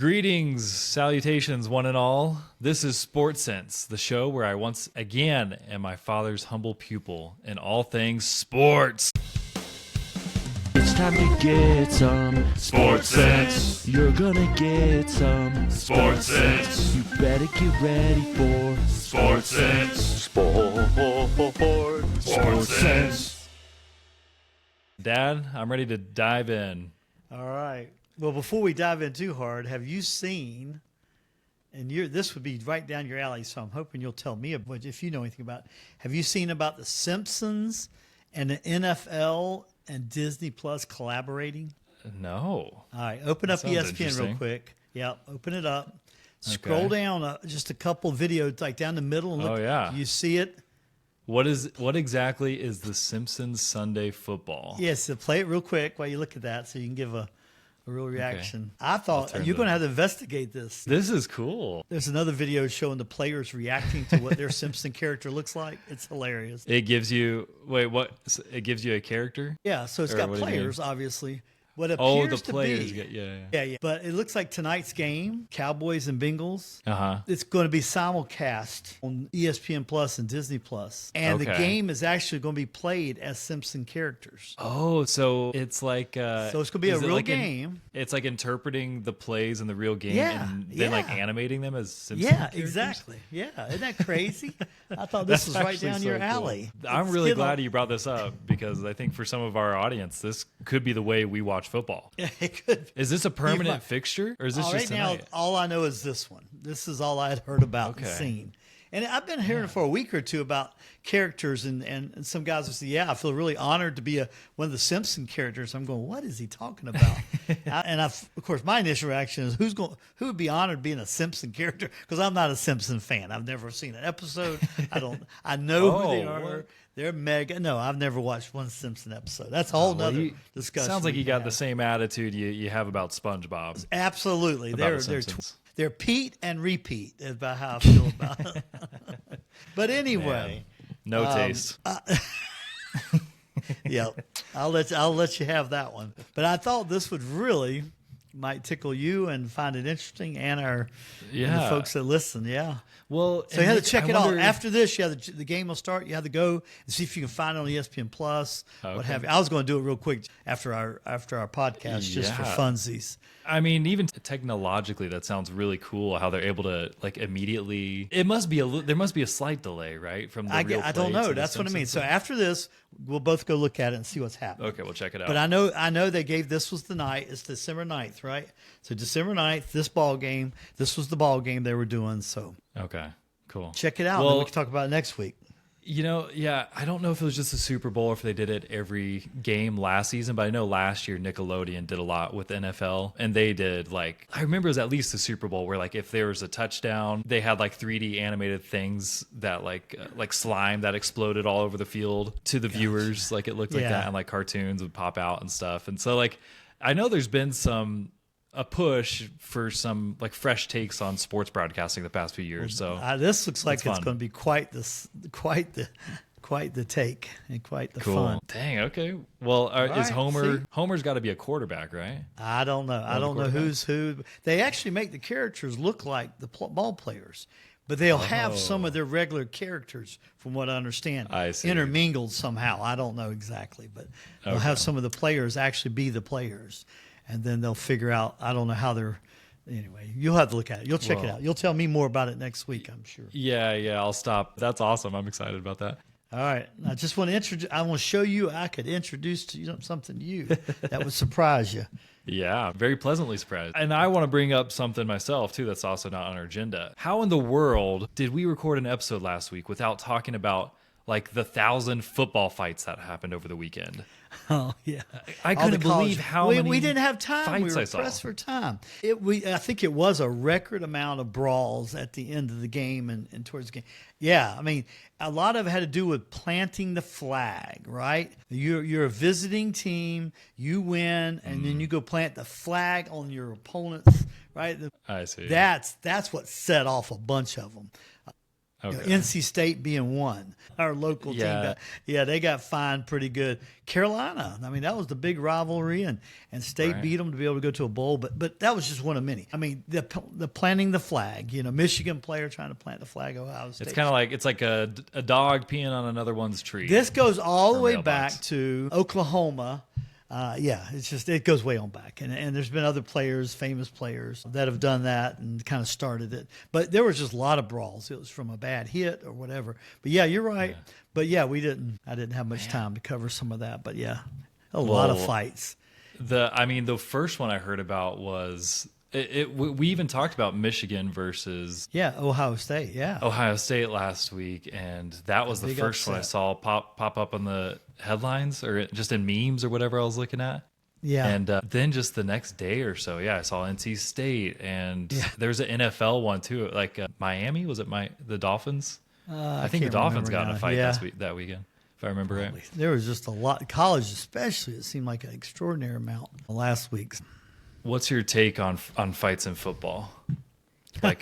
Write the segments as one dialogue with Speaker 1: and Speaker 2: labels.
Speaker 1: Greetings, salutations, one and all. This is SportSense, the show where I once again am my father's humble pupil in all things sports.
Speaker 2: It's time to get some SportSense. You're gonna get some SportSense. You better get ready for SportSense. SportSense.
Speaker 1: Dad, I'm ready to dive in.
Speaker 3: All right. Well, before we dive in too hard, have you seen, and this would be right down your alley, so I'm hoping you'll tell me about, if you know anything about, have you seen about the Simpsons and the NFL and Disney Plus collaborating?
Speaker 1: No.
Speaker 3: All right. Open up ESPN real quick. Yeah. Open it up. Scroll down just a couple videos, like down the middle. And look,
Speaker 1: yeah.
Speaker 3: You see it?
Speaker 1: What exactly is the Simpsons Sunday Football?
Speaker 3: Yes. So play it real quick while you look at that so you can give a real reaction.
Speaker 1: Okay.
Speaker 3: I thought you're going to have to investigate this.
Speaker 1: This is cool.
Speaker 3: There's another video showing the players reacting to what their Simpson character looks like. It's hilarious.
Speaker 1: It gives you, what? It gives you a character?
Speaker 3: Yeah, so it's got players, obviously. What
Speaker 1: the
Speaker 3: appears
Speaker 1: players.
Speaker 3: to be,
Speaker 1: yeah.
Speaker 3: But it looks like tonight's game, Cowboys and Bengals.
Speaker 1: Uh-huh.
Speaker 3: It's going to be simulcast on ESPN Plus and Disney Plus, and the game is actually going to be played as Simpson characters.
Speaker 1: Oh, so it's like
Speaker 3: so it's going to be a real game.
Speaker 1: It's like interpreting the plays in the real game and then like animating them as Simpson characters?
Speaker 3: Exactly. Yeah, isn't that crazy? I thought this was right down your alley.
Speaker 1: I'm really glad you brought this up because I think for some of our audience, this could be the way we watch football.
Speaker 3: Yeah, it could.
Speaker 1: Is this a permanent fixture, or is this just tonight?
Speaker 3: Right now, all I know is this one. This is all I had heard about and seen. And I've been hearing for a week or two about characters, and some guys will say, I feel really honored to be one of the Simpson characters. I'm going, what is he talking about? Of course, my initial reaction is, who would be honored being a Simpson character? Because I'm not a Simpson fan. I've never seen an episode. I know who they are. What? They're mega. No, I've never watched one Simpson episode. That's a whole nother discussion.
Speaker 1: Sounds like you got the same attitude you have about SpongeBob.
Speaker 3: Absolutely. They're Pete and repeat is about how I feel about it. But anyway.
Speaker 1: Man. No taste.
Speaker 3: Yeah. I'll let you have that one. But I thought this would really might tickle you and find it interesting, and and the folks that listen. Yeah.
Speaker 1: Well,
Speaker 3: so you have to check it out. After this, the game will start. You have to go and see if you can find it on ESPN Plus, what have you. I was going to do it real quick after our podcast, just for funsies.
Speaker 1: I mean, even technologically, that sounds really cool. How they're able to like immediately. It must be there must be a slight delay, right? From the real
Speaker 3: I don't know. That's what I mean. So after this, we'll both go look at it and see what's happening.
Speaker 1: Okay, we'll check it out.
Speaker 3: But I know they gave this was the night. It's December 9th, right? So December 9th, this ball game. This was the ball game they were doing. So
Speaker 1: okay, cool.
Speaker 3: Check it out. Well, and we can talk about it next week.
Speaker 1: You know, I don't know if it was just the Super Bowl or if they did it every game last season, but I know last year Nickelodeon did a lot with NFL, and they did I remember it was at least the Super Bowl where if there was a touchdown, they had 3D animated things that like slime that exploded all over the field to the viewers, it looked like that, and cartoons would pop out and stuff. And so I know there's been a push for some fresh takes on sports broadcasting the past few years. So
Speaker 3: this looks like it's going to be quite the take and quite the fun.
Speaker 1: Dang. Okay. Well, is Homer's got to be a quarterback, right?
Speaker 3: I don't know. I don't know who's who. They actually make the characters look like the ball players, but they'll have some of their regular characters, from what I understand, intermingled somehow. I don't know exactly, but they'll have some of the players actually be the players. And then they'll figure out, I don't know how they're, anyway, you'll have to look at it. You'll check it out. You'll tell me more about it next week, I'm sure.
Speaker 1: Yeah, I'll stop. That's awesome. I'm excited about that.
Speaker 3: All right. I just want to show you, I could introduce something to you that would surprise you.
Speaker 1: Yeah, very pleasantly surprised. And I want to bring up something myself, too, that's also not on our agenda. How in the world did we record an episode last week without talking about the 1,000 football fights that happened over the weekend?
Speaker 3: Oh, yeah.
Speaker 1: I couldn't believe how many
Speaker 3: we didn't have time. We were
Speaker 1: pressed
Speaker 3: for time. I think it was a record amount of brawls at the end of the game and towards the game. Yeah, I mean, a lot of it had to do with planting the flag, right? You're a visiting team, you win, and then you go plant the flag on your opponents, right?
Speaker 1: I see.
Speaker 3: That's what set off a bunch of them. You know,
Speaker 1: Okay.
Speaker 3: NC State being one. Our local team, they got fined pretty good. Carolina, I mean, that was the big rivalry, and State beat them to be able to go to a bowl. But that was just one of many. I mean, the planting the flag. You know, Michigan player trying to plant the flag. Ohio State.
Speaker 1: It's kind of like a dog peeing on another one's tree.
Speaker 3: This goes all the way
Speaker 1: mailbox.
Speaker 3: back to Oklahoma. It goes way on back. And there's been other players, famous players, that have done that and kind of started it. But there was just a lot of brawls. It was from a bad hit or whatever. But yeah, you're right. Yeah. But yeah, I didn't have much time to cover some of that. But yeah, a lot of fights.
Speaker 1: The first one I heard about was we even talked about Michigan versus
Speaker 3: Ohio State.
Speaker 1: Ohio State last week, and that was the first one I saw pop up on the headlines or just in memes or whatever I was looking at.
Speaker 3: Yeah.
Speaker 1: And then just the next day or so, I saw NC State, and there's an NFL one too, like Miami. Was it the Dolphins? I think the Dolphins got in a fight that weekend, if I remember right.
Speaker 3: There was just a lot, college especially. It seemed like an extraordinary amount last week.
Speaker 1: What's your take on fights in football? Like,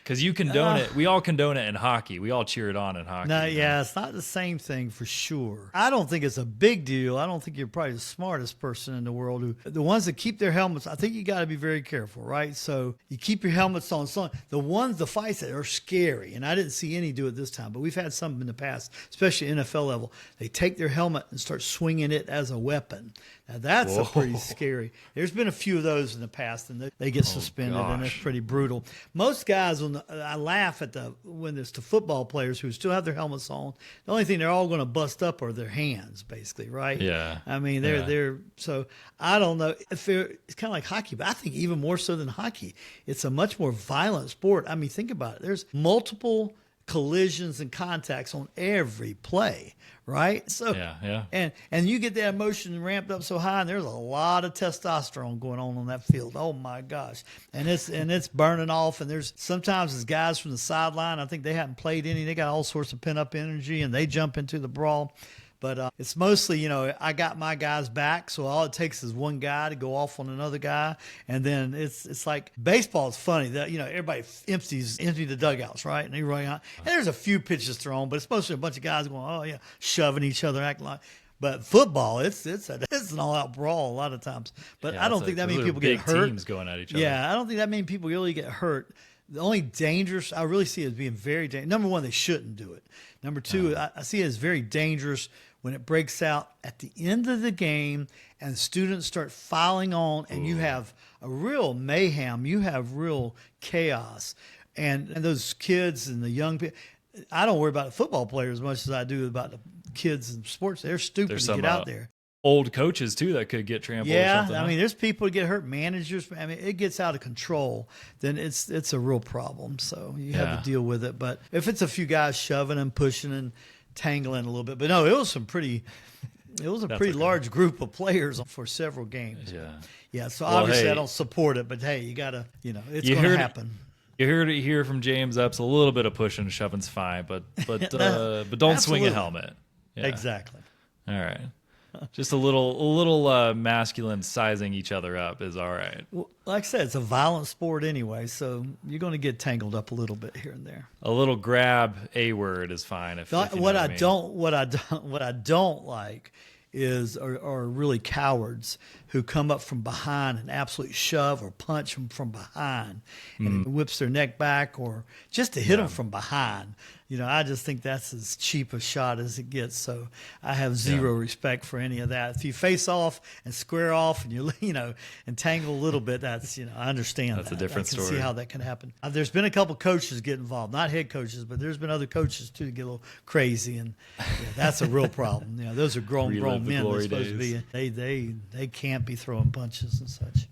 Speaker 1: because you condone it. We all condone it in hockey. We all cheer it on in hockey.
Speaker 3: No, it's not the same thing for sure. I don't think it's a big deal. I don't think you're probably the smartest person in the world. The ones that keep their helmets, I think you got to be very careful, right? So you keep your helmets on. The fights that are scary, and I didn't see any do it this time, but we've had some in the past, especially NFL level. They take their helmet and start swinging it as a weapon. Now that's a pretty scary. There's been a few of those in the past, and they get suspended, and it's pretty brutal. Most guys, I laugh at when it's the football players who still have their helmets on. The only thing they're all going to bust up are their hands, basically, right?
Speaker 1: Yeah.
Speaker 3: I mean, they're so I don't know. It's kind of like hockey, but I think even more so than hockey, it's a much more violent sport. I mean, think about it. There's multiple collisions and contacts on every play, right? So and you get that emotion ramped up so high, and there's a lot of testosterone going on that field. Oh my gosh. And it's burning off, and there's sometimes as guys from the sideline, I think they haven't played any, they got all sorts of pent up energy and they jump into the brawl. But it's mostly, I got my guys back, so all it takes is one guy to go off on another guy, and then it's like baseball is funny that everybody empty the dugouts, right? And they run out, and there's a few pitches thrown, but it's mostly a bunch of guys going, shoving each other, acting like. But football, it's an all-out brawl a lot of times. But I don't think that many people get hurt.
Speaker 1: Teams going at each other.
Speaker 3: Yeah, I don't think that many people really get hurt. The only dangerous I really see it as being very dangerous. Number one, they shouldn't do it. Number two, I see it as very dangerous when it breaks out at the end of the game and students start filing on, and you have a real mayhem. You have real chaos. And those kids and the young people, I don't worry about the football players as much as I do about the kids in sports. They're stupid to get out there.
Speaker 1: Old coaches, too, that could get trampled or something.
Speaker 3: I mean, there's people that get hurt, managers. I mean, it gets out of control, then it's a real problem. So you have to deal with it. But if it's a few guys shoving and pushing and tangling a little bit. But no, it was a pretty large group of players for several games. Yeah. So obviously I don't support it, but hey, you gotta, it's going to happen.
Speaker 1: You hear from James Epps, a little bit of pushing and shoving's fine, but don't swing a helmet. Yeah.
Speaker 3: Exactly.
Speaker 1: All right. Just a little masculine sizing each other up is all right.
Speaker 3: Well, like I said, it's a violent sport anyway, so you're going to get tangled up a little bit here and there.
Speaker 1: A little grab A word is fine. What I
Speaker 3: don't like are really cowards who come up from behind and absolutely shove or punch them from behind, and it whips their neck back, or just to hit them from behind. I just think that's as cheap a shot as it gets. So I have zero respect for any of that. If you face off and square off and you and tangle a little bit, that's I understand.
Speaker 1: That's a different story.
Speaker 3: I can see how that can happen. There's been a couple coaches get involved, not head coaches, but there's been other coaches too that get a little crazy, and that's a real problem. Those are grown men. They're supposed to be. They can't be throwing punches and such.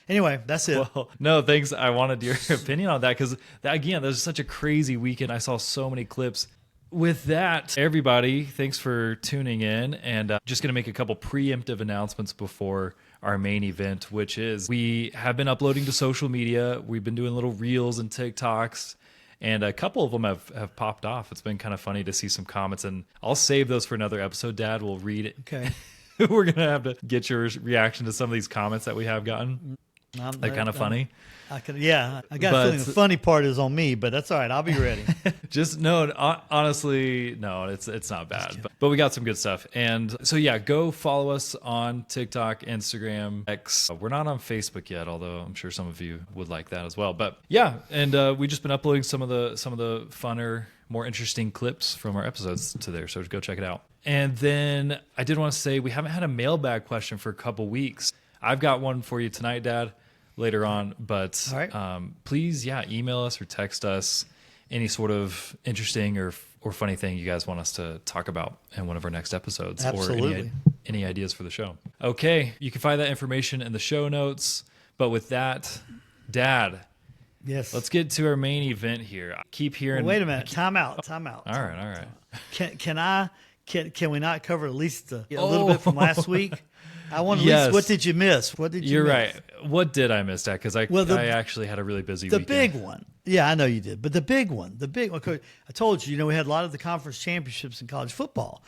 Speaker 3: Anyway, that's it.
Speaker 1: Well, no, thanks. I wanted your opinion on that because, again, there's such a crazy weekend. I saw so many clips. With that, everybody, thanks for tuning in. And just going to make a couple preemptive announcements before our main event, which is we have been uploading to social media. We've been doing little reels and TikToks, and a couple of them have popped off. It's been kind of funny to see some comments, and I'll save those for another episode. Dad will read it.
Speaker 3: Okay.
Speaker 1: We're going to have to get your reaction to some of these comments that we have gotten. That kind of funny.
Speaker 3: I got a feeling the funny part is on me, but that's all right. I'll be ready.
Speaker 1: Just no, honestly, no, it's not bad, but we got some good stuff. And so yeah, go follow us on TikTok, Instagram, X. We're not on Facebook yet, although I'm sure some of you would like that as well. But yeah, and we've just been uploading some of the funner, more interesting clips from our episodes to there. So go check it out. And then I did want to say we haven't had a mailbag question for a couple weeks. I've got one for you tonight, Dad, later on, but please, email us or text us any sort of interesting or funny thing you guys want us to talk about in one of our next episodes.
Speaker 3: Absolutely.
Speaker 1: Or any ideas for the show. Okay, you can find that information in the show notes. But with that, Dad,
Speaker 3: yes,
Speaker 1: let's get to our main event here. I keep hearing.
Speaker 3: Well, wait a minute. Time out.
Speaker 1: All right.
Speaker 3: Can we not cover at least a little bit from last week? I want to list, what did you miss? What did you miss?
Speaker 1: You're right. What did I miss, Dad? Because I actually had a really busy weekend.
Speaker 3: The big one. Yeah, I know you did. But the big one, I told you, we had a lot of the conference championships in college football.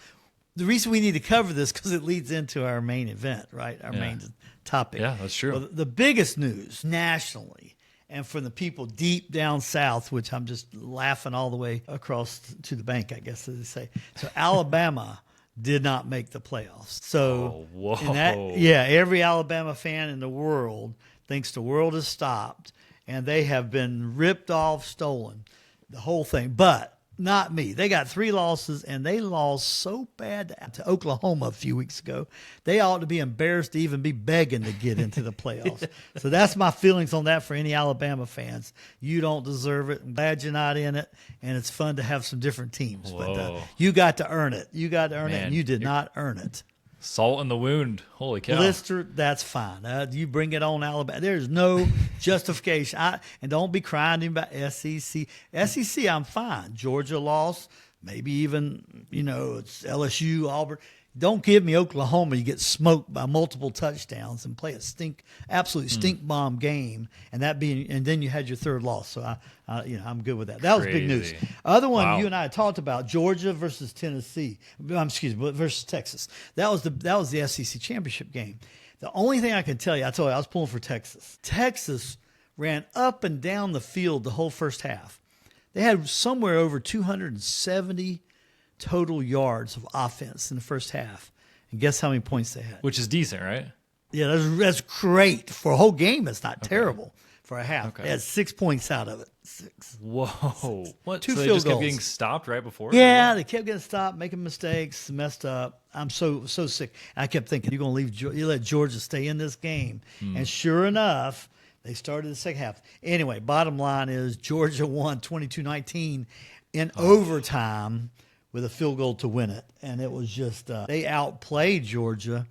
Speaker 3: The reason we need to cover this because it leads into our main event, right? Our main topic.
Speaker 1: Yeah, that's true.
Speaker 3: Well, the biggest news nationally and from the people deep down south, which I'm just laughing all the way across to the bank, I guess, as they say. So Alabama did not make the playoffs. So, every Alabama fan in the world thinks the world has stopped and they have been ripped off, stolen, the whole thing. But not me. They got 3 losses, and they lost so bad to Oklahoma a few weeks ago. They ought to be embarrassed to even be begging to get into the playoffs. So that's my feelings on that for any Alabama fans. You don't deserve it. I'm glad you're not in it, and it's fun to have some different teams. But you got to earn it. You got to earn it, and you did not earn it.
Speaker 1: Salt in the wound. Holy cow.
Speaker 3: Blister, that's fine. You bring it on, Alabama. There's no justification. And don't be crying to me about SEC. SEC, I'm fine. Georgia lost. Maybe even, it's LSU, Auburn. Don't give me Oklahoma. You get smoked by multiple touchdowns and play a absolute stink bomb game, and then you had your 3rd loss. So I'm good with that. That was big news. Other one you and I had talked about, Georgia versus Tennessee. Versus Texas. That was the SEC championship game. The only thing I can tell you, I told you I was pulling for Texas. Texas ran up and down the field the whole first half. They had somewhere over 270 total yards of offense in the first half. And guess how many points they had?
Speaker 1: Which is decent, right?
Speaker 3: Yeah, that's great. For a whole game, it's not terrible. For a half. They had 6 points out of it. 6.
Speaker 1: Whoa. What?
Speaker 3: 2
Speaker 1: so
Speaker 3: field
Speaker 1: they just
Speaker 3: goals.
Speaker 1: kept getting stopped right before?
Speaker 3: Yeah, they kept getting stopped, making mistakes, messed up. I'm so sick. I kept thinking, you're going to leave. You let Georgia stay in this game. And sure enough, they started the second half. Anyway, bottom line is Georgia won 22-19 in overtime with a field goal to win it. And it was just, they outplayed Georgia.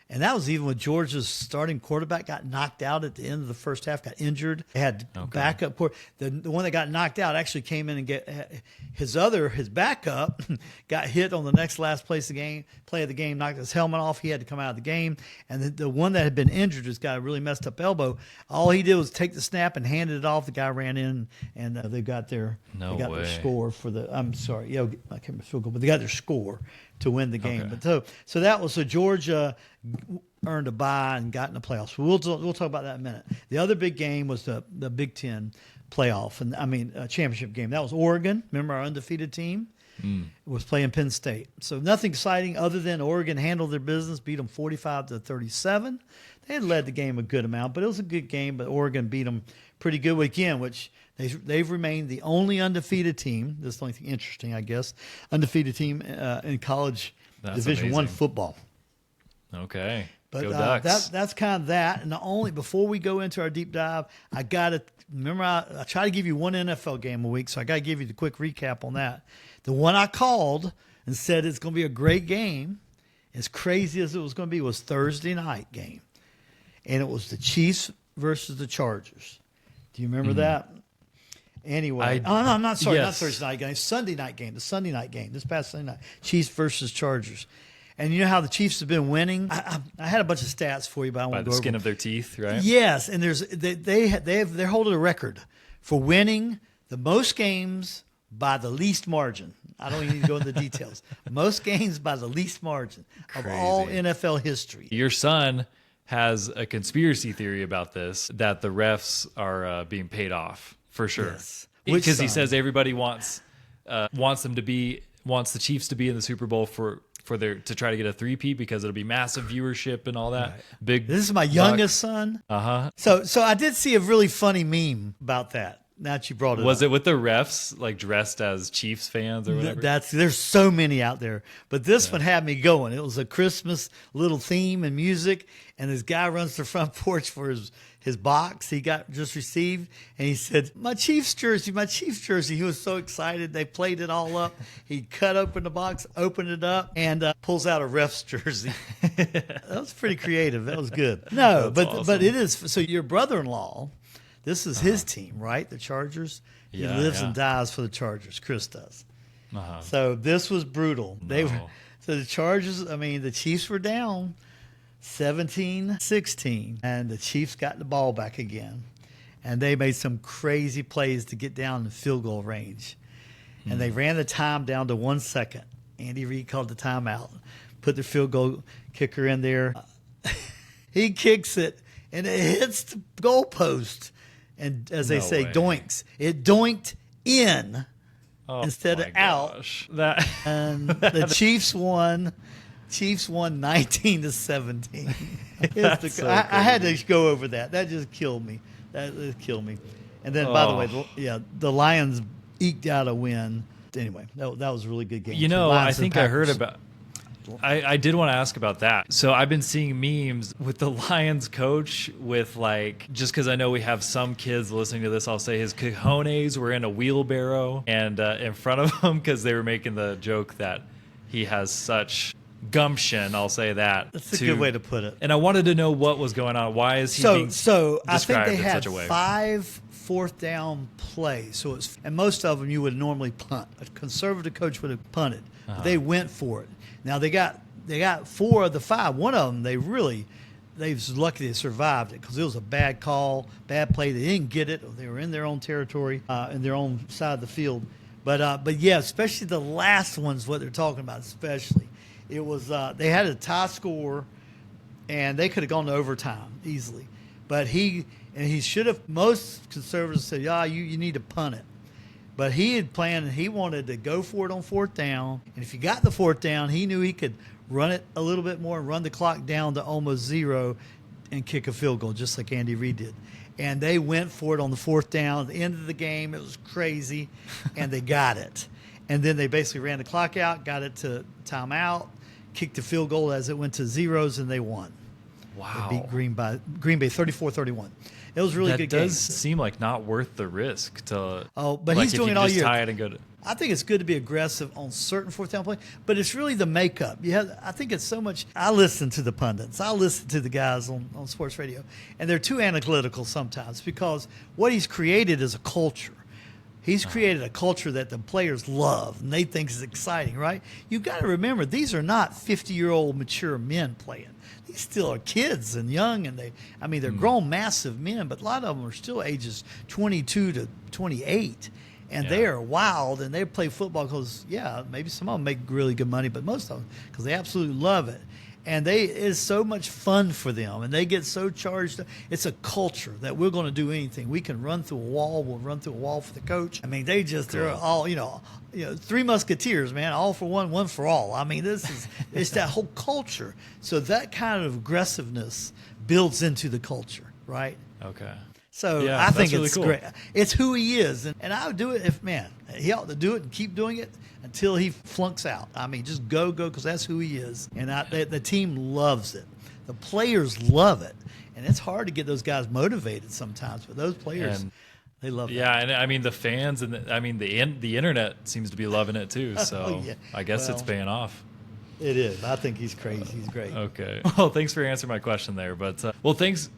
Speaker 3: And that was even when Georgia's starting quarterback got knocked out at the end of the first half, got injured. They had backup. The one that got knocked out actually came in and his backup got hit on the last play of the game, knocked his helmet off. He had to come out of the game. And the one that had been injured just got a really messed up elbow. All he did was take the snap and handed it off. The guy ran in, and they got their score for the. I'm sorry, I can't remember field goal, but they got their score to win the game. But so Georgia earned a bye and got in the playoffs. We'll talk about that in a minute. The other big game was the Big Ten playoff, championship game. That was Oregon. Remember our undefeated team was playing Penn State. So nothing exciting other than Oregon handled their business, beat them 45-37. They had led the game a good amount, but it was a good game. But Oregon beat them pretty good again, which they've remained the only undefeated team. This is the only thing interesting, I guess. Undefeated team in college Division I football.
Speaker 1: Okay.
Speaker 3: But
Speaker 1: Go Ducks.
Speaker 3: that's kind of that. And before we go into our deep dive, I got to remember I try to give you one NFL game a week, so I got to give you the quick recap on that. The one I called and said it's going to be a great game, as crazy as it was going to be, was Thursday night game, and it was the Chiefs versus the Chargers. Do you remember that? Anyway, I'm not sorry, not Thursday night game, Sunday night game, the Sunday night game, this past Sunday night, Chiefs versus Chargers. And you know how the Chiefs have been winning? I had a bunch of stats for you, but I won't go over.
Speaker 1: By the skin of their teeth, right?
Speaker 3: Yes, and they're holding a record for winning the most games by the least margin. I don't even need to go into the details. Most games by the least margin of all NFL history.
Speaker 1: Your son has a conspiracy theory about this, that the refs are being paid off for sure.
Speaker 3: Yes.
Speaker 1: Because he says everybody wants the Chiefs to be in the Super Bowl to try to get a three-peat because it'll be massive viewership and all that.
Speaker 3: Right.
Speaker 1: Big.
Speaker 3: This is my youngest son. So I did see a really funny meme about that. Now that you brought it
Speaker 1: Was
Speaker 3: up.
Speaker 1: it with the refs like dressed as Chiefs fans or whatever?
Speaker 3: There's so many out there, but this one had me going. It was a Christmas little theme and music, and this guy runs to the front porch for his box he got just received, and he said, my Chiefs jersey. He was so excited. They played it all up. He cut open the box, opened it up, and pulls out a ref's jersey. That was pretty creative. That was good. No,
Speaker 1: That's
Speaker 3: but
Speaker 1: awesome.
Speaker 3: it is. So your brother-in-law, this is his team, right? The Chargers. He lives and dies for the Chargers. Chris does. So this was brutal. So the Chargers, the Chiefs were down 17-16, and the Chiefs got the ball back again. And they made some crazy plays to get down in field goal range. And they ran the time down to 1 second. Andy Reid called the timeout, put the field goal kicker in there. He kicks it, and it hits the goalpost. And as they say, doinks. It doinked in instead of out. And the Chiefs won. Chiefs won 19-17. I had to go over that. That just killed me. That just killed me. And then, by the way, the Lions eked out a win. Anyway, that was a really good game.
Speaker 1: You know, I think I heard about. I did want to ask about that. So I've been seeing memes with the Lions coach with just because I know we have some kids listening to this, I'll say his cojones were in a wheelbarrow and in front of him because they were making the joke that he has such gumption, I'll say that.
Speaker 3: That's a good way to put it.
Speaker 1: And I wanted to know what was going on. Why is he being
Speaker 3: I think they
Speaker 1: in
Speaker 3: had
Speaker 1: such a way?
Speaker 3: 5 fourth down plays. And most of them you would normally punt. A conservative coach would have punted. They went for it. Now they got 4 of the 5. One of them they was lucky they survived it because it was a bad call, bad play. They didn't get it. They were in their own territory, in their own side of the field. But yeah, especially the last one's what they're talking about. Especially, it was they had a tie score, and they could have gone to overtime easily. But he should have. Most conservatives said, you need to punt it. But he had planned, and he wanted to go for it on 4th down. And if he got the 4th down, he knew he could run it a little bit more and run the clock down to almost 0 and kick a field goal, just like Andy Reid did. And they went for it on the 4th down. At the end of the game, it was crazy, and they got it. And then they basically ran the clock out, got it to timeout, kicked the field goal as it went to zeros, and they won.
Speaker 1: Wow.
Speaker 3: They beat Green Bay 34-31. It was a really good game.
Speaker 1: That does seem like not worth the risk to.
Speaker 3: But he's doing it all year.
Speaker 1: Tie it and go to.
Speaker 3: I think it's good to be aggressive on certain 4th down plays, but it's really the makeup. I think it's so much. I listen to the pundits. I listen to the guys on sports radio, and they're too analytical sometimes because what he's created is a culture. He's created a culture that the players love and they think is exciting, right? You've got to remember, these are not 50-year-old mature men playing. These still are kids and young, and they're grown, massive men, but a lot of them are still ages 22 to 28. And they are wild, and they play football because, maybe some of them make really good money, but most of them because they absolutely love it. And it is so much fun for them, and they get so charged. It's a culture that we're going to do anything. We can run through a wall. We'll run through a wall for the coach. They're all, 3 musketeers, man, all for one, one for all. It's that whole culture. So that kind of aggressiveness builds into the culture, right?
Speaker 1: Okay.
Speaker 3: So I think
Speaker 1: really
Speaker 3: it's
Speaker 1: cool.
Speaker 3: great. It's who he is. And I would do it he ought to do it and keep doing it until he flunks out. Just go, because that's who he is. And the team loves it. The players love it. And it's hard to get those guys motivated sometimes, but those players, they love it.
Speaker 1: Yeah, and the fans and the internet seems to be loving it too. So I guess it's paying off.
Speaker 3: It is. I think he's crazy. He's great.
Speaker 1: Okay. Well, thanks for answering my question there. But thanks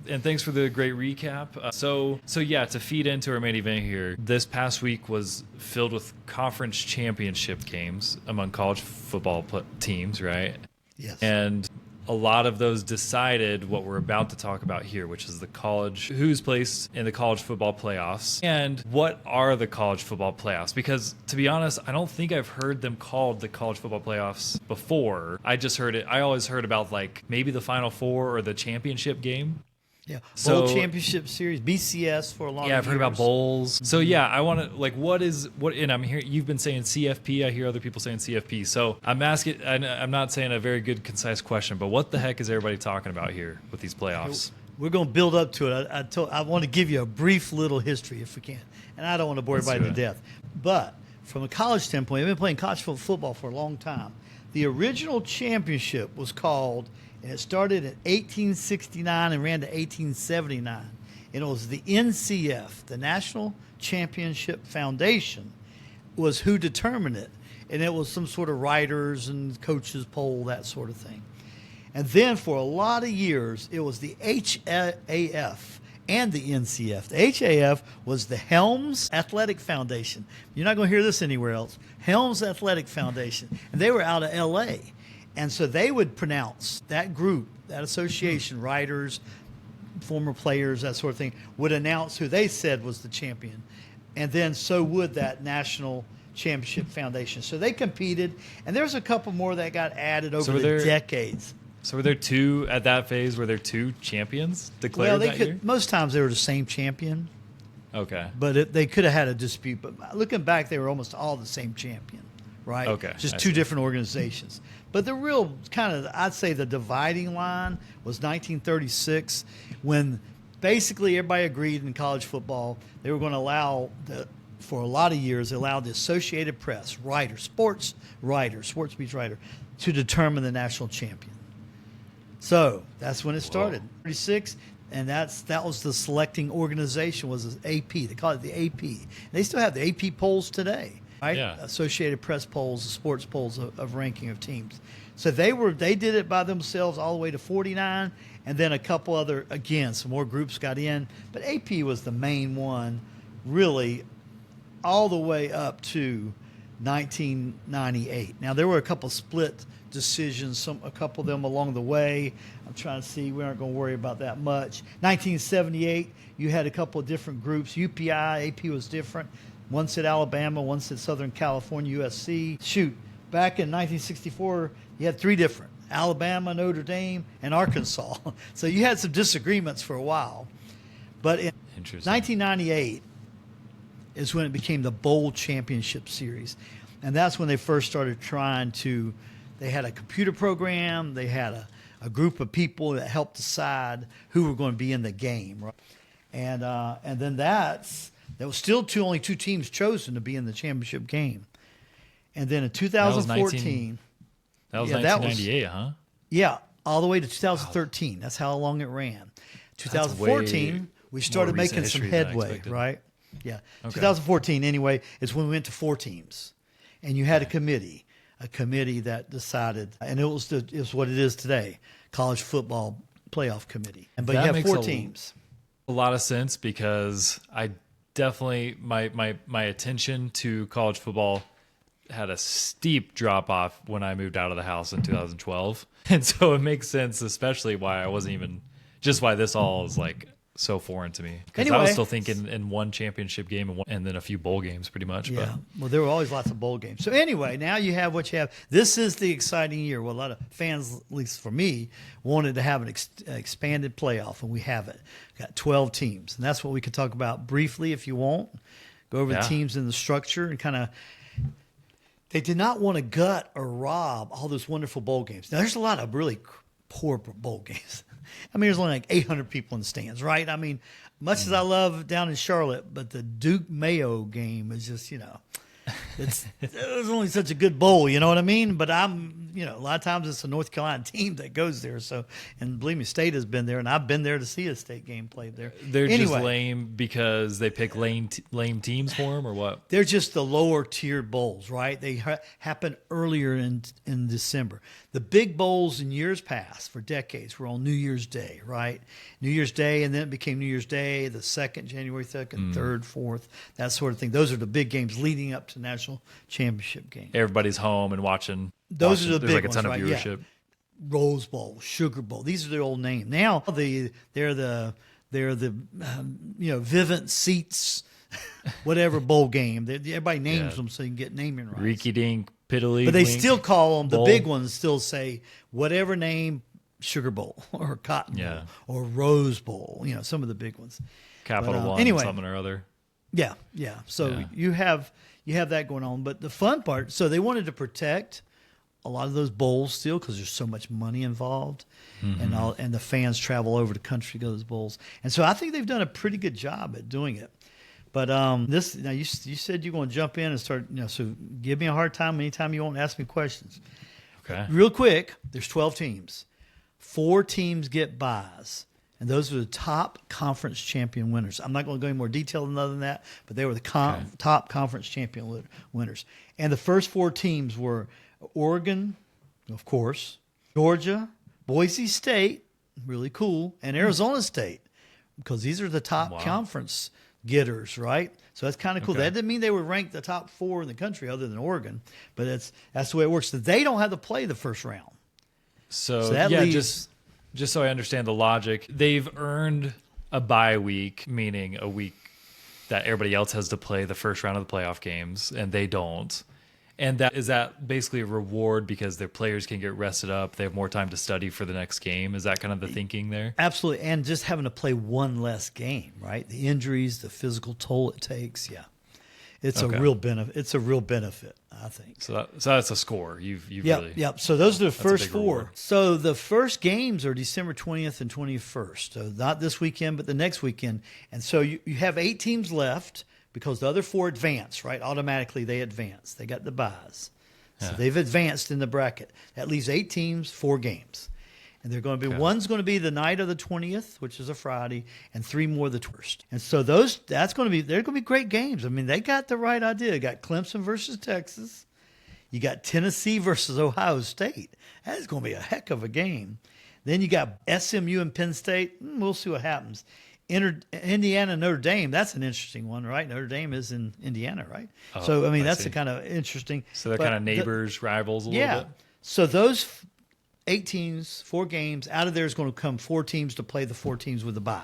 Speaker 1: for the great recap. So to feed into our main event here, this past week was filled with conference championship games among college football teams, right?
Speaker 3: Yes.
Speaker 1: And a lot of those decided what we're about to talk about here, which is the college, who's placed in the college football playoffs, and what are the college football playoffs? Because to be honest, I don't think I've heard them called the college football playoffs before. I just heard it. I always heard about like maybe the Final Four or the championship game.
Speaker 3: Yeah,
Speaker 1: So-
Speaker 3: Bowl Championship Series, BCS for a long time.
Speaker 1: Yeah, I've heard about bowls. So yeah, I want to like, and I'm here. You've been saying CFP. I hear other people saying CFP. So I'm asking. I'm not saying a very good, concise question, but what the heck is everybody talking about here with these playoffs?
Speaker 3: We're going to build up to it. I want to give you a brief little history if we can, and I don't want to bore
Speaker 1: Let's
Speaker 3: everybody
Speaker 1: do
Speaker 3: to
Speaker 1: it.
Speaker 3: death. But from a college standpoint, I've been playing college football for a long time. The original championship was called, and it started in 1869 and ran to 1879. And it was the NCF, the National Championship Foundation, was who determined it. And it was some sort of writers and coaches poll, that sort of thing. And then for a lot of years, it was the HAF and the NCF. The HAF was the Helms Athletic Foundation. You're not going to hear this anywhere else. Helms Athletic Foundation. And they were out of L.A., and so they would pronounce, that group, that association, writers, former players, that sort of thing, would announce who they said was the champion. And then so would that National Championship Foundation. So they competed, and there's a couple more that got added over the decades.
Speaker 1: So were there two at that phase? Were there two champions declared
Speaker 3: Well, they
Speaker 1: that
Speaker 3: could.
Speaker 1: year?
Speaker 3: Most times they were the same champion,
Speaker 1: Okay.
Speaker 3: but they could have had a dispute. But looking back, they were almost all the same champion, right?
Speaker 1: Okay,
Speaker 3: Just
Speaker 1: I
Speaker 3: two
Speaker 1: see.
Speaker 3: different organizations. But the real kind of, I'd say the dividing line was 1936, when basically everybody agreed in college football they were going to allow for a lot of years, they allowed the Associated Press sports speech writer, to determine the national champion. So that's when it started, 36, and that was the selecting organization, was the AP. They call it the AP. They still have the AP polls today, right?
Speaker 1: Yeah.
Speaker 3: Associated Press polls, the sports polls of ranking of teams. So they did it by themselves all the way to 49, and then a couple other, again, some more groups got in. But AP was the main one, really, all the way up to 1998. Now, there were a couple split decisions, a couple of them along the way. I'm trying to see. We aren't going to worry about that much. 1978, you had a couple of different groups. UPI, AP was different. One said Alabama, one said Southern California, USC. Shoot, back in 1964, you had three different: Alabama, Notre Dame, and Arkansas. So you had some disagreements for a while. But in
Speaker 1: Interesting.
Speaker 3: 1998 is when it became the Bowl Championship Series. And that's when they first started trying to, they had a computer program, they had a group of people that helped decide who were going to be in the game. Right? And then there was still only two teams chosen to be in the championship game. And then in 2014.
Speaker 1: That was
Speaker 3: Yeah,
Speaker 1: 1998, huh?
Speaker 3: Yeah, all the way to 2013. Wow. That's how long it ran. 2014, we started
Speaker 1: more recent
Speaker 3: making some
Speaker 1: history than I
Speaker 3: headway,
Speaker 1: expected.
Speaker 3: right? Yeah.
Speaker 1: Okay.
Speaker 3: 2014, anyway, is when we went to 4 teams. And you had a committee that decided, and it was what it is today, College Football Playoff Committee. But you
Speaker 1: That
Speaker 3: have
Speaker 1: makes
Speaker 3: 4 teams.
Speaker 1: A lot of sense, because I definitely, my attention to college football had a steep drop off when I moved out of the house in 2012. And so it makes sense, especially why I wasn't even, just why this all is like so foreign to me. Because I was
Speaker 3: Anyway.
Speaker 1: still thinking in one championship game and then a few bowl games pretty much.
Speaker 3: Yeah. Well, there were always lots of bowl games. So anyway, now you have what you have. This is the exciting year. Well, a lot of fans, at least for me, wanted to have an expanded playoff, and we have it. We've got 12 teams, and that's what we can talk about briefly if you want. Go over the teams and the structure and kind of. They did not want to gut or rob all those wonderful bowl games. Now, there's a lot of really poor bowl games. I mean, there's only like 800 people in the stands, right? I mean, much as I love down in Charlotte, but the Duke Mayo game is just, it was only such a good bowl, you know what I mean? But a lot of times it's a North Carolina team that goes there. So, and believe me, State has been there, and I've been there to see a State game played there.
Speaker 1: They're just lame because they pick lame teams for them, or what?
Speaker 3: They're just the lower tier bowls, right? They happen earlier in December. The big bowls in years past, for decades, were on New Year's Day, right? New Year's Day, and then it became New Year's Day, the 2nd, January 2nd, 3rd, 4th, that sort of thing. Those are the big games leading up to the national championship game.
Speaker 1: Everybody's home and watching.
Speaker 3: Those are the
Speaker 1: there's
Speaker 3: big
Speaker 1: like a ton
Speaker 3: ones,
Speaker 1: of
Speaker 3: right?
Speaker 1: viewership.
Speaker 3: Rose Bowl, Sugar Bowl. These are their old name. Now they're the Vivint Seats, whatever bowl game. Everybody names them so you can get naming rights.
Speaker 1: Reeky Dink, Piddly.
Speaker 3: But they
Speaker 1: Wink,
Speaker 3: still call them,
Speaker 1: Bowl.
Speaker 3: the big ones still say whatever name, Sugar Bowl or Cotton Bowl or Rose Bowl, some of the big ones.
Speaker 1: Capital One,
Speaker 3: anyway,
Speaker 1: something or other.
Speaker 3: Yeah. So you have that going on. But the fun part, so they wanted to protect a lot of those bowls still because there's so much money involved, and the fans travel over the country to go to those bowls. And so I think they've done a pretty good job at doing it. But this now you said you're going to jump in and start. So give me a hard time anytime you want to ask me questions.
Speaker 1: Okay.
Speaker 3: Real quick, there's 12 teams. 4 teams get byes, and those are the top conference champion winners. I'm not going to go any more detail than that, but they were the top conference champion winners. And the first 4 teams were Oregon, of course, Georgia, Boise State, really cool, and Arizona State, because these are the top conference getters, right? So that's kind of cool. That didn't mean they were ranked the top 4 in the country other than Oregon, but that's the way it works. So they don't have to play the first round.
Speaker 1: So
Speaker 3: that leaves,
Speaker 1: just so I understand the logic, they've earned a bye week, meaning a week that everybody else has to play the first round of the playoff games, and they don't. And is that basically a reward because their players can get rested up? They have more time to study for the next game. Is that kind of the thinking there?
Speaker 3: Absolutely. And just having to play one less game, right? The injuries, the physical toll it takes. Yeah. It's a real benefit. It's a real benefit, I think.
Speaker 1: So that's a score. You've really.
Speaker 3: Yep. So those are the first 4.
Speaker 1: Reward.
Speaker 3: So the first games are December 20th and 21st. So not this weekend, but the next weekend. And so you have 8 teams left, because the other 4 advance, right? Automatically they advance. They got the byes. So they've advanced in the bracket. That leaves 8 teams, 4 games. And they're going to be one's going to be the night of the 20th, which is a Friday, and 3 more the 21st. And so they're going to be great games. I mean, they got the right idea. You got Clemson versus Texas. You got Tennessee versus Ohio State. That is going to be a heck of a game. Then you got SMU and Penn State. We'll see what happens. Indiana, Notre Dame, that's an interesting one, right? Notre Dame is in Indiana, right?
Speaker 1: Oh,
Speaker 3: so, I mean, that's
Speaker 1: see.
Speaker 3: a kind of interesting.
Speaker 1: So they're kind of neighbors, rivals a little bit?
Speaker 3: So those 8 teams, 4 games, out of there is going to come 4 teams to play the 4 teams with the bye.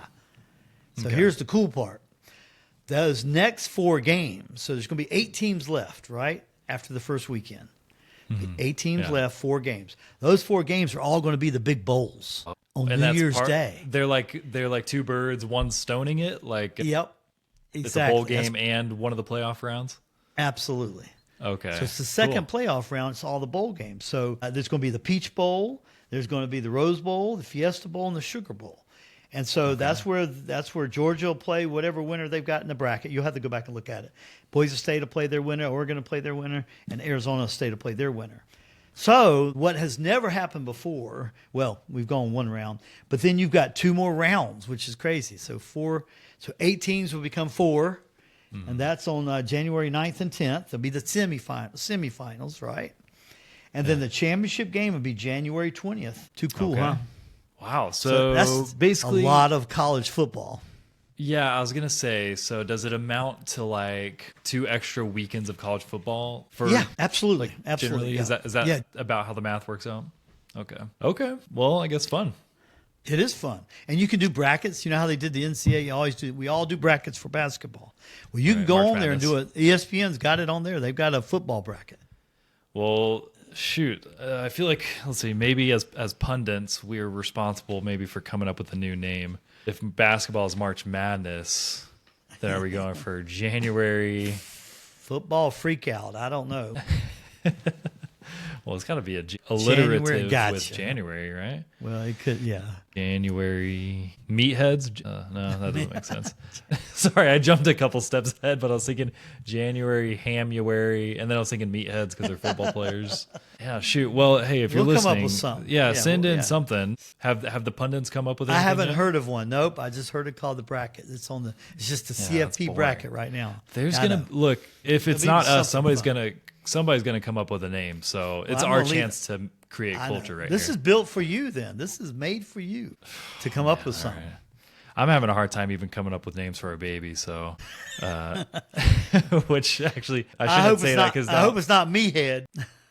Speaker 3: So here's the cool part. Those next 4 games, so there's going to be 8 teams left, right, after the first weekend. 8 teams left, 4 games. Those 4 games are all going to be the big bowls. On New Year's Day.
Speaker 1: They're like 2 birds, one stoning it. Like
Speaker 3: yep, exactly.
Speaker 1: It's a bowl game and one of the playoff rounds.
Speaker 3: Absolutely.
Speaker 1: Okay.
Speaker 3: So it's the second playoff round. It's all the bowl games. So there's going to be the Peach Bowl. There's going to be the Rose Bowl, the Fiesta Bowl, and the Sugar Bowl. And so that's where Georgia will play whatever winner they've got in the bracket. You'll have to go back and look at it. Boise State will play their winner. Oregon will play their winner, and Arizona State will play their winner. So what has never happened before, well, we've gone 1 round, but then you've got 2 more rounds, which is crazy. So 8 teams will become 4, and that's on January 9th and 10th. There'll be the semifinals, right? And then the championship game will be January 20th. Too cool, huh?
Speaker 1: Wow. So
Speaker 3: that's
Speaker 1: basically
Speaker 3: a lot of college football.
Speaker 1: Yeah, I was gonna say. So does it amount to like 2 extra weekends of college football?
Speaker 3: Yeah, absolutely, absolutely.
Speaker 1: Generally? Is that about how the math works out? Okay. Well, I guess fun.
Speaker 3: It is fun, and you can do brackets. You know how they did the NCAA? We all do brackets for basketball. Well, you can go on there and do it. ESPN's got it on there. They've got a football bracket.
Speaker 1: Well, shoot, I feel like, let's see, maybe as pundits, we're responsible maybe for coming up with a new name. If basketball is March Madness, then are we going for January?
Speaker 3: Football freak out. I don't know.
Speaker 1: Well, it's got to be alliterative with
Speaker 3: you.
Speaker 1: January, right?
Speaker 3: Well, it could, yeah.
Speaker 1: January meatheads. No, that doesn't make sense. Sorry, I jumped a couple steps ahead, but I was thinking January, Hamuary, and then I was thinking meatheads because they're football players. Yeah, shoot. Well, hey, if you're listening,
Speaker 3: come up with something.
Speaker 1: Send in something. Have the pundits come up with anything?
Speaker 3: I haven't heard of one. Nope, I just heard it called the bracket. It's just the CFP bracket right now.
Speaker 1: There's look. If it's not us, somebody's gonna come up with a name. So it's our chance to create culture right here.
Speaker 3: This is built for you then. This is made for you to come up with something.
Speaker 1: Right. I'm having a hard time even coming up with names for our baby. So, which actually I shouldn't say that because
Speaker 3: I hope it's not Meathead.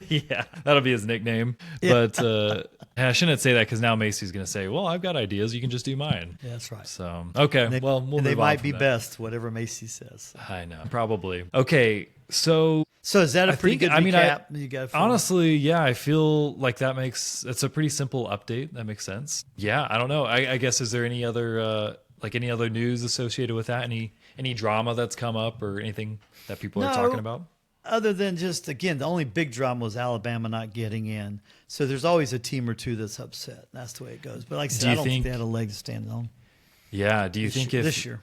Speaker 1: Yeah, that'll be his nickname. Yeah. But I shouldn't say that because now Macy's going to say, well, I've got ideas. You can just do mine.
Speaker 3: Yeah, that's right.
Speaker 1: So, okay.
Speaker 3: They,
Speaker 1: well, we'll
Speaker 3: they
Speaker 1: move on
Speaker 3: might
Speaker 1: from
Speaker 3: be
Speaker 1: that.
Speaker 3: best, whatever Macy says.
Speaker 1: I know. Probably. Okay. So
Speaker 3: is that a pretty good recap? You got
Speaker 1: honestly, yeah, I feel like it's a pretty simple update. That makes sense. Yeah, I don't know. I guess, is there any other any other news associated with that? Any drama that's come up or anything that people are talking about?
Speaker 3: Other than just, again, the only big drama was Alabama not getting in. So there's always a team or two that's upset. That's the way it goes. But like I said, I don't think they had a leg to stand on.
Speaker 1: Yeah. Do you think
Speaker 3: this year,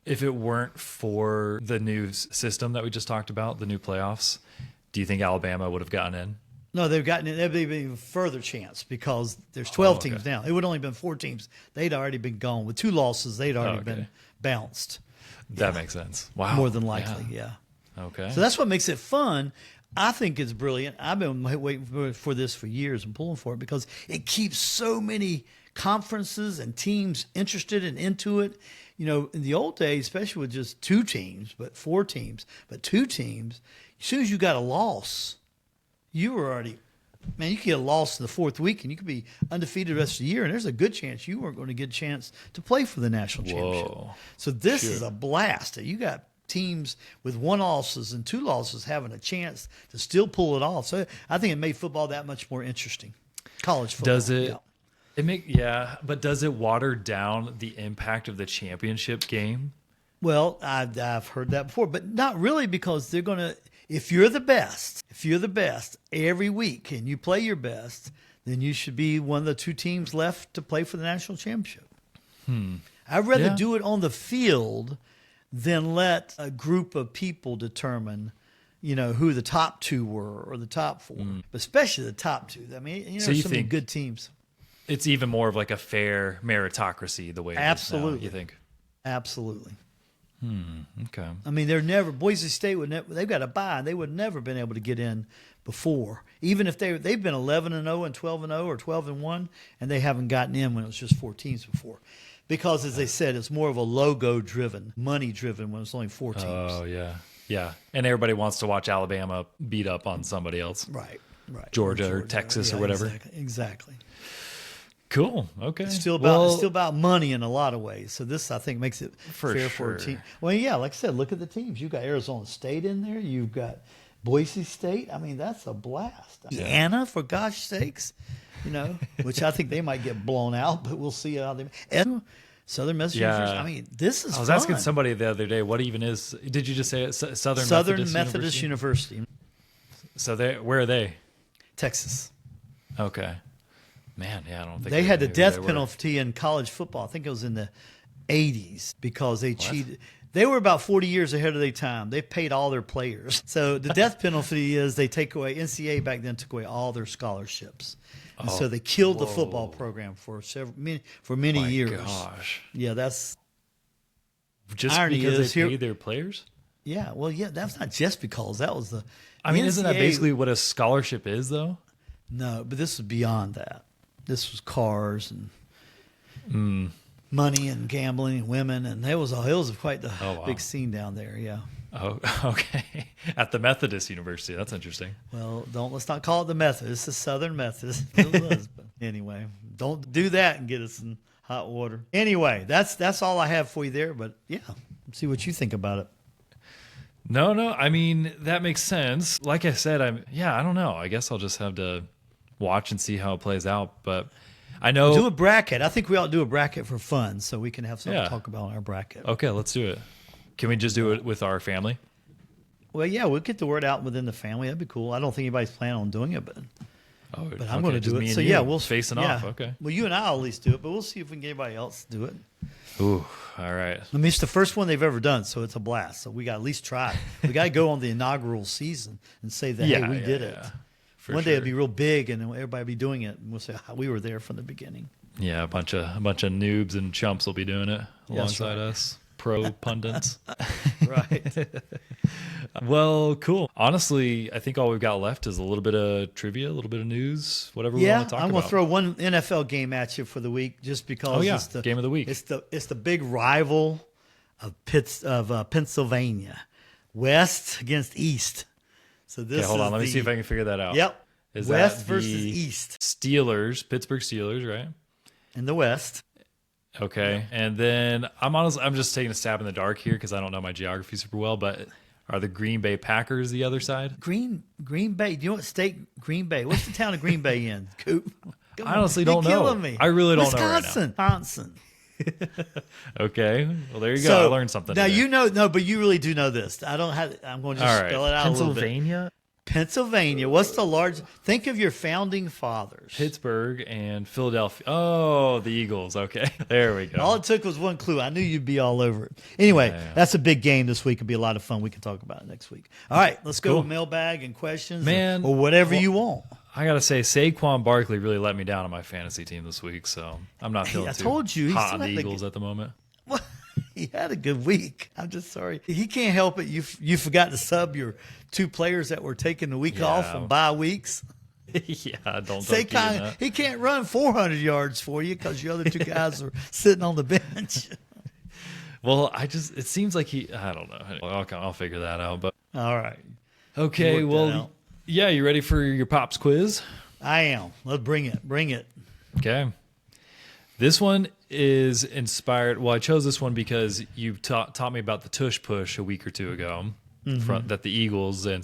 Speaker 1: if it weren't for the new system that we just talked about, the new playoffs, do you think Alabama would have gotten in?
Speaker 3: No, they've gotten in. There'd be an even further chance because there's 12 teams now. It would only been 4 teams. They'd already been gone. With 2 losses, they'd already been bounced.
Speaker 1: That makes sense. Wow.
Speaker 3: More than likely, yeah.
Speaker 1: Okay.
Speaker 3: So that's what makes it fun. I think it's brilliant. I've been waiting for this for years and pulling for it because it keeps so many conferences and teams interested and into it. You know, in the old days, especially with just 2 teams, but 4 teams, but 2 teams, as soon as you got a loss, you were already, man, you could get a loss in the 4th week and you could be undefeated the rest of the year. And there's a good chance you weren't going to get a chance to play for the national championship. So this is a blast. You got teams with 1 losses and 2 losses having a chance to still pull it off. So I think it made football that much more interesting. College football.
Speaker 1: Does it? But does it water down the impact of the championship game?
Speaker 3: Well, I've heard that before, but not really, because they're going to, if you're the best every week and you play your best, then you should be one of the 2 teams left to play for the national championship. I'd rather do it on the field than let a group of people determine, you know, who the top 2 were or the top 4, but especially the top 2. I mean, you know, so some many good teams.
Speaker 1: It's even more of like a fair meritocracy the way it is now, you think?
Speaker 3: Absolutely.
Speaker 1: Okay.
Speaker 3: I mean, Boise State they've got a bye. They would never been able to get in before, even if they've been 11-0 and 12-0 or 12-1, and they haven't gotten in when it was just 4 teams before. Because, as they said, it's more of a logo-driven, money-driven when it's only 4 teams.
Speaker 1: Oh, yeah. Yeah. And everybody wants to watch Alabama beat up on somebody else.
Speaker 3: Right.
Speaker 1: Georgia or Texas or whatever.
Speaker 3: Exactly.
Speaker 1: Cool. Okay.
Speaker 3: It's still about money in a lot of ways. So this, I think, makes it fair for a team. Well, yeah, like I said, look at the teams. You've got Arizona State in there. You've got Boise State. I mean, that's a blast. Yeah. Indiana, for gosh sakes. You know, which I think they might get blown out, but we'll see how they. And Southern Methodist University. I mean, this is.
Speaker 1: I was asking somebody the other day, what even is? Did you just say it? Southern Methodist University? So where are they?
Speaker 3: Texas.
Speaker 1: Okay. Man, yeah, I don't think
Speaker 3: they had the death penalty in college football. I think it was in the 80s because they cheated. They were about 40 years ahead of their time. They paid all their players. So the death penalty is they take away. NCAA back then took away all their scholarships. And so they killed the football program for many years.
Speaker 1: Gosh.
Speaker 3: Yeah, that's
Speaker 1: just because they pay their players?
Speaker 3: Yeah, well, yeah, that's not just because. That was
Speaker 1: I mean, isn't that basically what a scholarship is, though?
Speaker 3: No, but this was beyond that. This was cars and money and gambling and women, and it was quite the big scene down there. Yeah.
Speaker 1: Oh, okay. At the Methodist University, that's interesting.
Speaker 3: Well, let's not call it the Methodist. It's the Southern Methodist. It was, but anyway, don't do that and get us in hot water. Anyway, that's all I have for you there. But yeah, see what you think about it.
Speaker 1: No, I mean, that makes sense. Like I said, I don't know. I guess I'll just have to watch and see how it plays out. But I know.
Speaker 3: Do a bracket. I think we ought to do a bracket for fun so we can have something to talk about in our bracket.
Speaker 1: Okay, let's do it. Can we just do it with our family?
Speaker 3: Well, yeah, we'll get the word out within the family. That'd be cool. I don't think anybody's planning on doing it, but I'm going to do it. So yeah, we'll
Speaker 1: facing off. Okay.
Speaker 3: Well, you and I'll at least do it, but we'll see if we can get anybody else to do it.
Speaker 1: Ooh, all right.
Speaker 3: I mean, it's the first one they've ever done, so it's a blast. So we got to at least try it. We got to go on the inaugural season and say that hey, we did it. One day it'll be real big, and everybody will be doing it, and we'll say we were there from the beginning. Yeah,
Speaker 1: a bunch of noobs and chumps will be doing it alongside us. Pro pundits.
Speaker 3: Right.
Speaker 1: Well, cool. Honestly, I think all we've got left is a little bit of trivia, a little bit of news, whatever we want to talk about.
Speaker 3: I'm going to throw one NFL game at you for the week just because
Speaker 1: it's the game of the week.
Speaker 3: It's the big rival of Pennsylvania. West against East. So this
Speaker 1: hold on, let me see if I can figure that out.
Speaker 3: Yep.
Speaker 1: Is
Speaker 3: West
Speaker 1: that
Speaker 3: versus
Speaker 1: the
Speaker 3: East.
Speaker 1: Steelers, Pittsburgh Steelers, right?
Speaker 3: In the West.
Speaker 1: Okay. And then I'm just taking a stab in the dark here because I don't know my geography super well, but are the Green Bay Packers the other side?
Speaker 3: Green Bay. Do you know what state Green Bay? What's the town of Green Bay in? Coop.
Speaker 1: I honestly don't know.
Speaker 3: You're killing me.
Speaker 1: I really don't know right
Speaker 3: now. Wisconsin.
Speaker 1: Okay. Well, there you go. I learned something.
Speaker 3: Now
Speaker 1: today.
Speaker 3: but you really do know this. I'm going to just spell it out a little bit.
Speaker 2: Pennsylvania?
Speaker 3: Pennsylvania. What's the largest? Think of your founding fathers.
Speaker 1: Pittsburgh and Philadelphia. Oh, the Eagles. Okay. There we go.
Speaker 3: All it took was one clue. I knew you'd be all over it. Anyway, that's a big game this week. It'll be a lot of fun. We can talk about it next week. All right, let's go with mailbag and questions, or whatever you want.
Speaker 1: I gotta say, Saquon Barkley really let me down on my fantasy team this week, so I'm not feeling hot on the Eagles at the moment.
Speaker 3: Well, he had a good week. I'm just sorry. He can't help it. You forgot to sub your 2 players that were taking the week off from bye weeks.
Speaker 1: Yeah, don't
Speaker 3: he can't run 400 yards for you because your other 2 guys are sitting on the bench.
Speaker 1: Well, it seems like I don't know. I'll figure that out. But
Speaker 3: all right.
Speaker 1: Okay, well, yeah, you ready for your Pops quiz?
Speaker 3: I am. Let's bring it. Bring it.
Speaker 1: Okay. This one is inspired. Well, I chose this one because you taught me about the tush push a week or 2 ago. That the Eagles and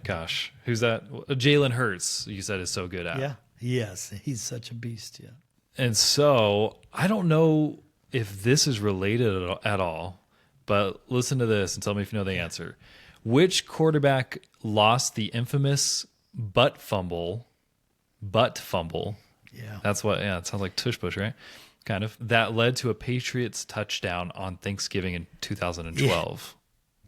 Speaker 1: gosh, who's that? Jalen Hurts. You said is so good at.
Speaker 3: Yeah. Yes, he's such a beast. Yeah.
Speaker 1: And so I don't know if this is related at all, but listen to this and tell me if you know the answer. Which quarterback lost the infamous butt fumble?
Speaker 3: Yeah.
Speaker 1: That's what, it sounds like tush push, right? Kind of. That led to a Patriots touchdown on Thanksgiving in 2012.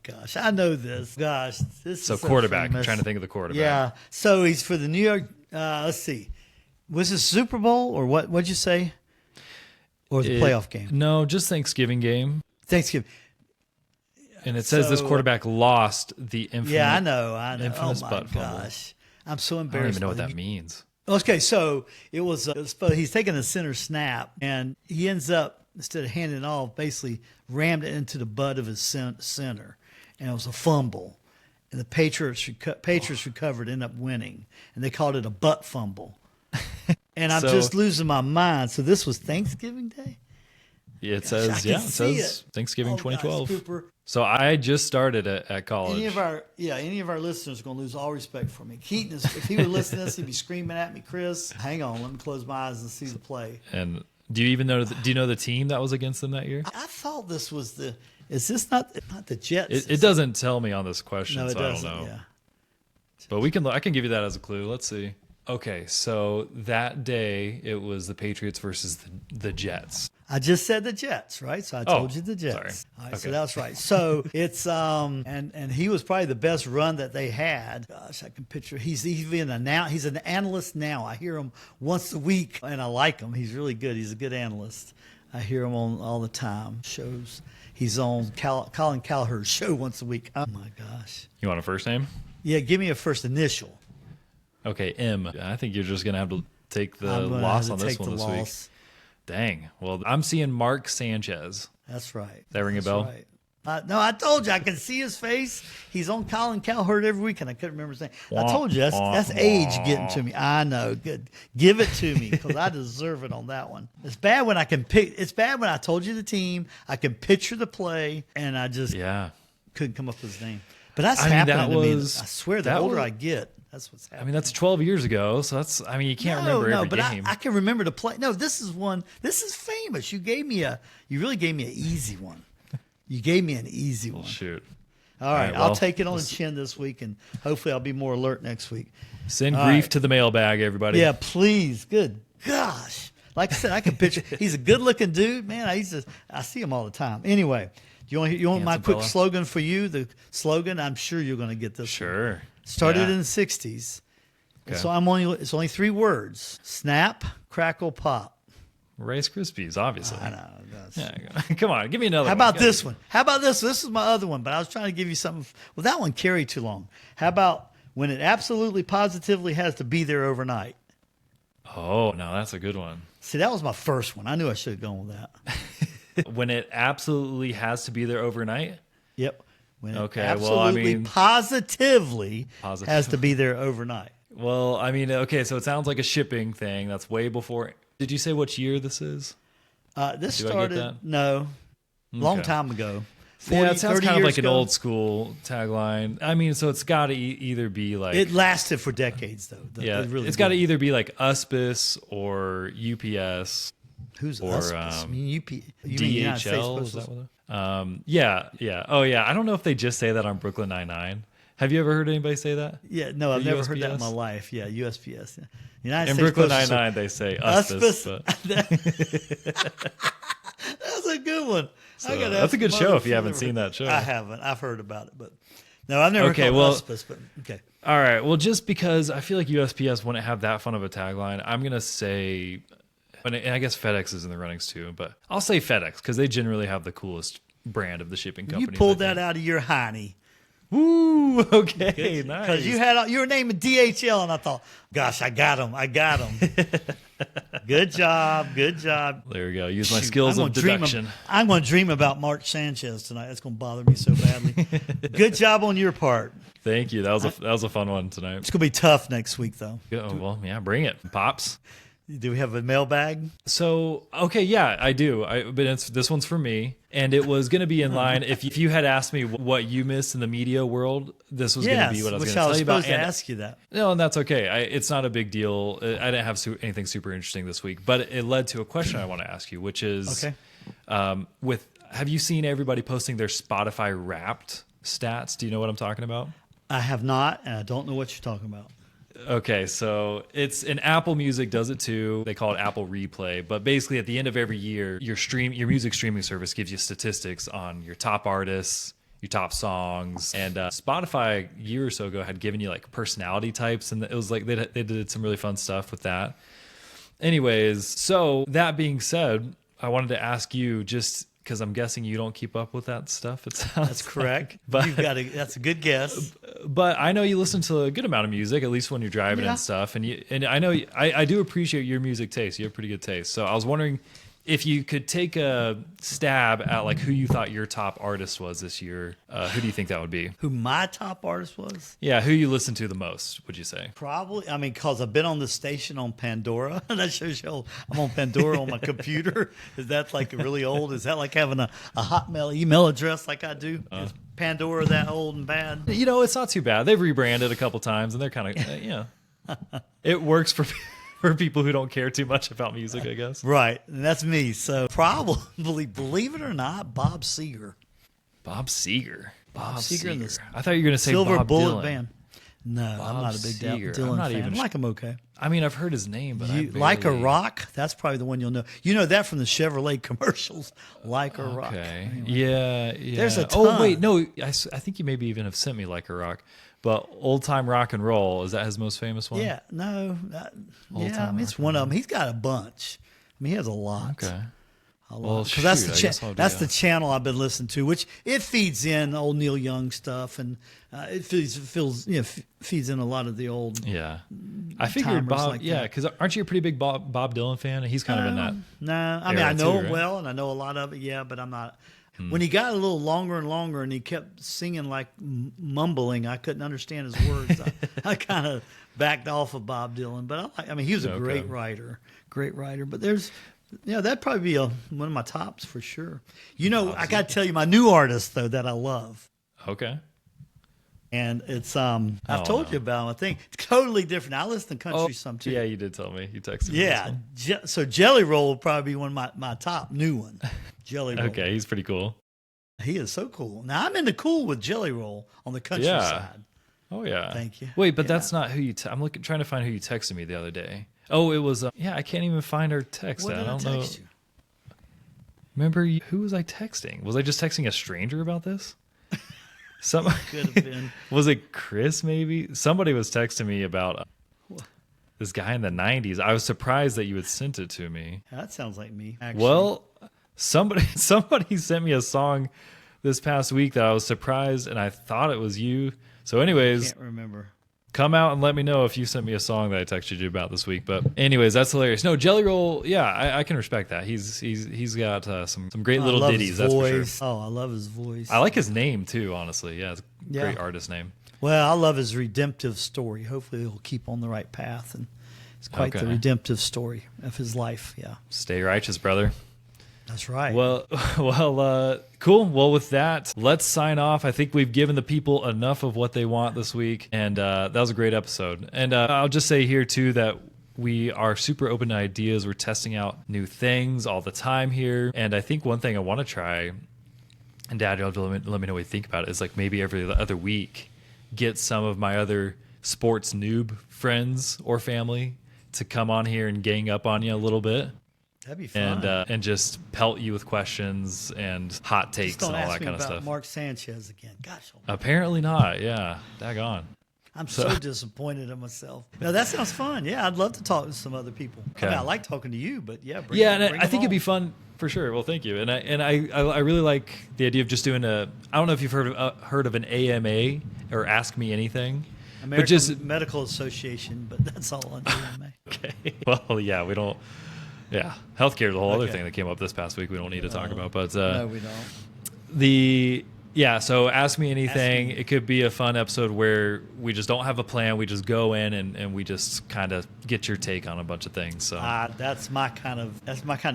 Speaker 3: Yeah. Gosh, I know this. Gosh, this
Speaker 1: so
Speaker 3: is
Speaker 1: quarterback.
Speaker 3: famous.
Speaker 1: I'm trying to think of the quarterback.
Speaker 3: Yeah. So he's for the New York, let's see. Was it Super Bowl or what? What'd you say? Or the playoff game?
Speaker 1: No, just Thanksgiving game.
Speaker 3: Thanksgiving.
Speaker 1: And it says this quarterback lost the infamous.
Speaker 3: Yeah, I know.
Speaker 1: Infamous
Speaker 3: butt fumble. Gosh, I'm so embarrassed.
Speaker 1: I don't even know what that means.
Speaker 3: Okay, so it was he's taking a center snap, and he ends up, instead of handing it off, basically rammed it into the butt of his center, and it was a fumble. And the Patriots recovered, ended up winning, and they called it a butt fumble. And I'm just losing my mind. So this was Thanksgiving Day?
Speaker 1: It says Thanksgiving 2012.
Speaker 3: Gosh, Cooper.
Speaker 1: So I just started at college.
Speaker 3: Any of our listeners are going to lose all respect for me. Keaton, if he were listening to this, he'd be screaming at me, Chris, hang on, let me close my eyes and see the play.
Speaker 1: And do you know the team that was against them that year?
Speaker 3: I thought this was is this not the Jets?
Speaker 1: It doesn't tell me on this question,
Speaker 3: no, it
Speaker 1: so
Speaker 3: doesn't,
Speaker 1: I don't know.
Speaker 3: Yeah.
Speaker 1: But I can give you that as a clue. Let's see. Okay, so that day it was the Patriots versus the Jets.
Speaker 3: I just said the Jets, right? So I told you the Jets.
Speaker 1: Sorry.
Speaker 3: All right,
Speaker 1: Okay.
Speaker 3: so that's right. So it's and he was probably the best run that they had. Gosh, I can picture he's an analyst now. I hear him once a week, and I like him. He's really good. He's a good analyst. I hear him on all the time shows. He's on Colin Cowherd's show once a week. Oh my gosh.
Speaker 1: You want a first name?
Speaker 3: Yeah, give me a first initial.
Speaker 1: Okay, M. I think you're just gonna have to take the loss on this one this week. Dang. Well, I'm seeing Mark Sanchez.
Speaker 3: That's right.
Speaker 1: That ring a bell?
Speaker 3: Right. No, I told you I can see his face. He's on Colin Cowherd every week, and I couldn't remember his name. I told you that's age getting to me. I know. Good. Give it to me because I deserve it on that one. It's bad when I can pick. It's bad when I told you the team. I can picture the play, and I just couldn't come up with his name. But that's happening to me. I swear, the older I get. That's what's happening.
Speaker 1: I mean, that's 12 years ago, so you can't remember every game.
Speaker 3: I can remember the play. No, this is one. This is famous. You really gave me an easy one. You gave me an easy one.
Speaker 1: Shoot.
Speaker 3: All right, I'll take it on the chin this week, and hopefully I'll be more alert next week.
Speaker 1: Send grief to the mailbag, everybody.
Speaker 3: Yeah, please. Good gosh. Like I said, I can picture. He's a good-looking dude, man. I see him all the time. Anyway, you want my quick slogan for you? The slogan. I'm sure you're going to get this.
Speaker 1: Sure.
Speaker 3: Started in the 60s. Okay. So it's only 3 words. Snap, crackle, pop.
Speaker 1: Rice Krispies, obviously.
Speaker 3: I know.
Speaker 1: Come on, give me another one.
Speaker 3: How about this one? How about this? This is my other one, but I was trying to give you something. Well, that one carried too long. How about when it absolutely positively has to be there overnight?
Speaker 1: Oh, no, that's a good one.
Speaker 3: See, that was my first one. I knew I should have gone with that.
Speaker 1: When it absolutely has to be there overnight?
Speaker 3: Yep. When
Speaker 1: Okay,
Speaker 3: it
Speaker 1: well, I
Speaker 3: absolutely,
Speaker 1: mean-
Speaker 3: positively has to be there overnight.
Speaker 1: Well, I mean, okay, so it sounds like a shipping thing. That's way before. Did you say which year this is?
Speaker 3: This
Speaker 1: Do I get
Speaker 3: started,
Speaker 1: that?
Speaker 3: no, long
Speaker 1: Okay.
Speaker 3: time ago.
Speaker 1: Yeah, it sounds
Speaker 3: 30
Speaker 1: kind of
Speaker 3: years
Speaker 1: like an
Speaker 3: ago.
Speaker 1: old school tagline. I mean, so it's got to either be like
Speaker 3: It lasted for decades, though.
Speaker 1: yeah,
Speaker 3: It really
Speaker 1: it's got to
Speaker 3: did.
Speaker 1: either be like USPIS or UPS
Speaker 3: Who's
Speaker 1: or,
Speaker 3: us? I mean, UP. You mean United States
Speaker 1: DHL. Is
Speaker 3: Postal
Speaker 1: that what yeah. Oh yeah. I don't know if they just say that on Brooklyn Nine-Nine. Have you ever heard anybody say that?
Speaker 3: Yeah, no, I've
Speaker 1: Or
Speaker 3: never heard that in
Speaker 1: USPS?
Speaker 3: my life. Yeah, USPS. Yeah. United
Speaker 1: In
Speaker 3: States
Speaker 1: Brooklyn
Speaker 3: Postal
Speaker 1: Nine-Nine, they say USPIS.
Speaker 3: That's a good one.
Speaker 1: So that's a good show if you haven't seen that show.
Speaker 3: I haven't. I've heard about it, but no, I've never
Speaker 1: Okay,
Speaker 3: called
Speaker 1: well-
Speaker 3: Hospice, but okay.
Speaker 1: All right. Well, just because I feel like USPS wouldn't have that fun of a tagline, I'm going to say, and I guess FedEx is in the runnings too, but I'll say FedEx because they generally have the coolest brand of the shipping company.
Speaker 3: You pulled that out of your hiney.
Speaker 1: Woo! Okay, nice.
Speaker 3: Because you were naming DHL, and I thought, gosh, I got him. Good job.
Speaker 1: There we go. Use my
Speaker 3: Shoot,
Speaker 1: skills
Speaker 3: I'm
Speaker 1: of
Speaker 3: gonna
Speaker 1: deduction.
Speaker 3: I'm going to dream about Mark Sanchez tonight. That's going to bother me so badly. Good job on your part.
Speaker 1: Thank you. That was a fun one tonight.
Speaker 3: It's going to be tough next week, though.
Speaker 1: Oh, well, yeah, bring it, pops.
Speaker 3: Do we have a mailbag?
Speaker 1: So, okay, yeah, I do. But this one's for me, and it was going to be in line. If you had asked me what you missed in the media world, this was going to be what I was going to tell you about.
Speaker 3: supposed to ask you that.
Speaker 1: No, and that's okay. It's not a big deal. I didn't have anything super interesting this week, but it led to a question I want to ask you, which is,
Speaker 3: Okay.
Speaker 1: have you seen everybody posting their Spotify Wrapped stats? Do you know what I'm talking about?
Speaker 3: I have not, and I don't know what you're talking about.
Speaker 1: Okay, so it's and Apple Music does it too. They call it Apple Replay, but basically at the end of every year, your music streaming service gives you statistics on your top artists, your top songs, and Spotify a year or so ago had given you like personality types, and it was like they did some really fun stuff with that. Anyways, so that being said, I wanted to ask you just because I'm guessing you don't keep up with that stuff. It sounds
Speaker 3: That's correct.
Speaker 1: like, but
Speaker 3: That's a good guess.
Speaker 1: but I know you listen to a good amount of music, at least when you're driving
Speaker 3: Yeah.
Speaker 1: and stuff. And I know I do appreciate your music taste. You have pretty good taste. So I was wondering if you could take a stab at like who you thought your top artist was this year. Who do you think that would be?
Speaker 3: Who my top artist was?
Speaker 1: Yeah, who you listen to the most? Would you say?
Speaker 3: Probably, I mean, because I've been on the station on Pandora. That shows you old. I'm on Pandora on my computer. Is that like really old? Is that like having a Hotmail email address like I do? Is Pandora that old and bad?
Speaker 1: You know, it's not too bad. They've rebranded a couple times, and they're kind of it works for people who don't care too much about music, I guess.
Speaker 3: Right, and that's me. So probably, believe it or not, Bob Seger.
Speaker 1: Bob Seger. Bob
Speaker 3: Seger and the
Speaker 1: Seger. I thought you were going to say
Speaker 3: Silver
Speaker 1: Bob
Speaker 3: Bullet
Speaker 1: Dylan.
Speaker 3: Band. No, I'm not a big
Speaker 1: Seger.
Speaker 3: Dylan
Speaker 1: I'm not
Speaker 3: fan.
Speaker 1: even
Speaker 3: I like him okay.
Speaker 1: I mean, I've heard his name, but I
Speaker 3: Like a
Speaker 1: barely-
Speaker 3: Rock, that's probably the one you'll know. You know that from the Chevrolet commercials. Like a Rock.
Speaker 1: Okay.
Speaker 3: Anyway.
Speaker 1: Yeah.
Speaker 3: There's a
Speaker 1: Oh
Speaker 3: ton.
Speaker 1: wait, no. I think you maybe even have sent me Like a Rock, but Old Time Rock and Roll, is that his most famous one?
Speaker 3: Yeah, no.
Speaker 1: Old
Speaker 3: Yeah, I
Speaker 1: Time
Speaker 3: mean, it's one of them. He's got a bunch. I mean, he has a lot.
Speaker 1: Okay.
Speaker 3: A
Speaker 1: Well,
Speaker 3: lot. 'Cause that's
Speaker 1: shoot,
Speaker 3: the
Speaker 1: I guess I'll do
Speaker 3: that's
Speaker 1: that.
Speaker 3: the channel I've been listening to, which it feeds in old Neil Young stuff, and it feeds in a lot of the old.
Speaker 1: Yeah. I figured
Speaker 3: timers
Speaker 1: Bob.
Speaker 3: like
Speaker 1: yeah,
Speaker 3: that.
Speaker 1: because aren't you a pretty big Bob Dylan fan? He's kind of in that.
Speaker 3: No, I mean
Speaker 1: era
Speaker 3: I know
Speaker 1: too,
Speaker 3: him
Speaker 1: right?
Speaker 3: well, and I know a lot of it. Yeah, but I'm not.
Speaker 1: Hmm.
Speaker 3: When he got a little longer and longer, and he kept singing like mumbling, I couldn't understand his words. I kind of backed off of Bob Dylan, but I mean he was a
Speaker 1: Okay.
Speaker 3: great writer. But there's. Yeah, that'd probably be one of my tops for sure. You know, I got to tell you my new artist though that I love,
Speaker 1: Okay.
Speaker 3: and it's
Speaker 1: Oh,
Speaker 3: I've told you about him. I think it's totally different. I listen to country some too.
Speaker 1: Yeah, you did tell me. You texted me. this
Speaker 3: Yeah,
Speaker 1: one.
Speaker 3: so Jelly Roll will probably be one of my top new one. Jelly Roll.
Speaker 1: Okay, he's pretty cool.
Speaker 3: He is so cool. Now I'm into cool with Jelly Roll on the country
Speaker 1: Yeah.
Speaker 3: side.
Speaker 1: Oh yeah.
Speaker 3: Thank you.
Speaker 1: Wait, but
Speaker 3: Yeah.
Speaker 1: that's not who you. I'm trying to find who you texted me the other day. Oh, it was. Yeah, I can't even find her text.
Speaker 3: What
Speaker 1: I
Speaker 3: did I
Speaker 1: don't know.
Speaker 3: text you?
Speaker 1: Remember, who was I texting? Was I just texting a stranger about this? Some
Speaker 3: Could have been.
Speaker 1: was it Chris? Maybe somebody was texting me about this guy in the '90s. I was surprised that you had sent it to me.
Speaker 3: That sounds like me. Actually.
Speaker 1: Well, somebody sent me a song this past week that I was surprised, and I thought it was you. So, anyways,
Speaker 3: can't remember.
Speaker 1: come out and let me know if you sent me a song that I texted you about this week. But anyways, that's hilarious. No, Jelly Roll, yeah, I can respect that. He's got some great little ditties. That's for sure.
Speaker 3: Oh, I love his voice.
Speaker 1: I like his name too. Honestly, yeah, it's a great artist name.
Speaker 3: Well, I love his redemptive story. Hopefully, he'll keep on the right path, and it's quite the redemptive story of his life. Yeah,
Speaker 1: stay righteous, brother.
Speaker 3: That's right.
Speaker 1: Well, cool. Well, with that, let's sign off. I think we've given the people enough of what they want this week, and that was a great episode. And I'll just say here, too, that we are super open to ideas. We're testing out new things all the time here. And I think one thing I want to try, and Dad, you'll have to let me know what you think about it, is like maybe every other week, get some of my other sports noob friends or family to come on here and gang up on you a little bit.
Speaker 3: That'd be fun.
Speaker 1: And just pelt you with questions and hot takes and all that kind of stuff.
Speaker 3: Mark Sanchez again. Gosh.
Speaker 1: Apparently not. Yeah. Daggone.
Speaker 3: I'm so disappointed in myself. No, that sounds fun. Yeah, I'd love to talk to some other people. Okay. I mean, I like talking to you, but yeah.
Speaker 1: I think it'd be fun for sure. Well, thank you. And I really like the idea of just doing I don't know if you've heard of an AMA or Ask Me Anything.
Speaker 3: American Medical Association, but that's all under AMA.
Speaker 1: Okay. Well, yeah, we don't. Yeah, healthcare is a whole other thing that came up this past week we don't need to talk about. But
Speaker 3: no, we don't.
Speaker 1: So Ask Me Anything. It could be a fun episode where we just don't have a plan. We just go in and we just kind of get your take on a bunch of things. So
Speaker 3: that's my kind of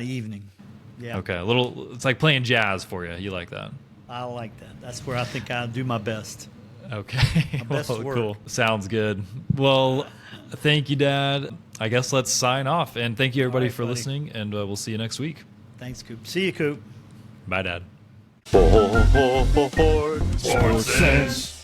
Speaker 3: evening. Yeah.
Speaker 1: Okay, it's like playing jazz for you. You like that?
Speaker 3: I like that. That's where I think I do my best.
Speaker 1: Okay.
Speaker 3: My best work.
Speaker 1: Cool. Sounds good. Well, thank you, Dad. I guess let's sign off. And thank you, everybody, for listening. And we'll see you next week.
Speaker 3: Thanks, Coop. See you, Coop.
Speaker 1: Bye, Dad.
Speaker 2: SportSense.